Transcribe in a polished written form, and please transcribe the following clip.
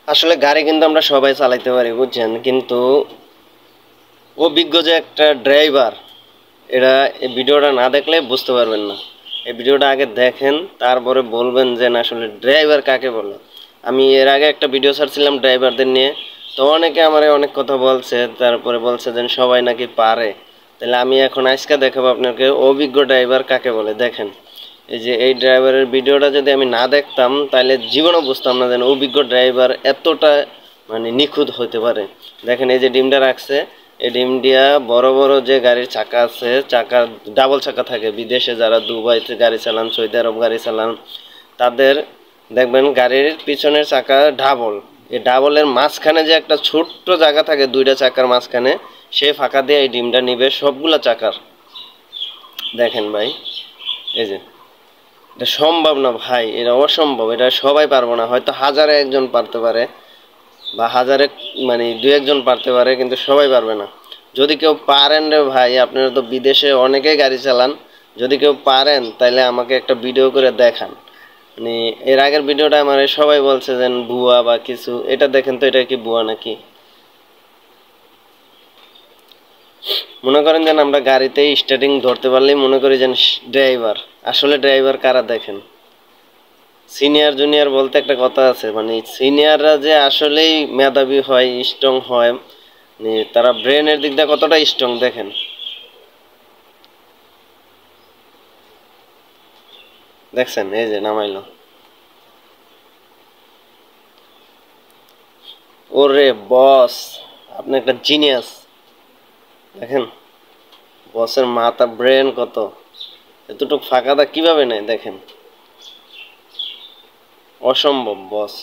আসলে গাড়ি কিন্তু আমরা সবাই চালাইতে পারি বুঝছেন, কিন্তু অভিজ্ঞ যে একটা ড্রাইভার, এরা এই ভিডিওটা না দেখলে বুঝতে পারবেন না। এই ভিডিওটা আগে দেখেন, তারপরে বলবেন যে না আসলে ড্রাইভার কাকে বলে। আমি এর আগে একটা ভিডিও ছাড়ছিলাম ড্রাইভারদের নিয়ে, তো অনেকে আমারে অনেক কথা বলছে, তারপরে বলছে যে সবাই নাকি পারে। তাহলে আমি এখন আজকে দেখাবো আপনাকে অভিজ্ঞ ড্রাইভার কাকে বলে। দেখেন, এই যে এই ড্রাইভারের ভিডিওটা যদি আমি না দেখতাম তাহলে জীবনও বুঝতাম না যেন অভিজ্ঞ ড্রাইভার এতটা মানে নিখুঁত হতে পারে। দেখেন এই যে ডিমটা রাখছে, এই ডিম দিয়া বড় বড় যে গাড়ির চাকা আছে, চাকা ডাবল চাকা থাকে, বিদেশে যারা দুবাইতে গাড়ি চালান, সৌদি আরব গাড়ি চালান, তাদের দেখবেন গাড়ির পিছনের চাকা ডাবল। এই ডাবলের মাঝখানে যে একটা ছোট্ট জায়গা থাকে দুইটা চাকার মাঝখানে, সে ফাঁকা দিয়ে এই ডিমটা নিবে সবগুলা চাকার। দেখেন ভাই, এই যে এটা সম্ভব না ভাই, এটা অসম্ভব, এটা সবাই পারবো না। হয়তো হাজারে একজন পারতে পারে বা হাজারে মানে দুই একজন পারতে পারে, কিন্তু সবাই পারবে না। যদি কেউ পারেন রে ভাই, আপনারা তো বিদেশে অনেকেই গাড়ি চালান, যদি কেউ পারেন তাহলে আমাকে একটা ভিডিও করে দেখান। মানে এর আগের ভিডিওটা আমার সবাই বলছে যে ভুয়া বা কিছু, এটা দেখেন তো এটা কি ভুয়া নাকি। মনে করেন যেন আমরা গাড়িতে স্টার্টিং ধরতে পারলেই মনে করি যেন ড্রাইভার। আসলে ড্রাইভার কারা দেখেন, সিনিয়র জুনিয়র বলতে একটা কথা আছে, মানে সিনিয়ররা যে আসলেই মেধাবী হয়, স্ট্রং হয়, মানে তারা ব্রেনের দিক দিয়ে কতটা স্ট্রং দেখেন। দেখছেন এই যে নামাইলো, ওরে বস, আপনি একটা জিনিয়াস। দেখেন বসের মাথা ব্রেন কত, এতটুকু ফাঁকা দা কিভাবে নেয় দেখেন, অসম্ভব বস।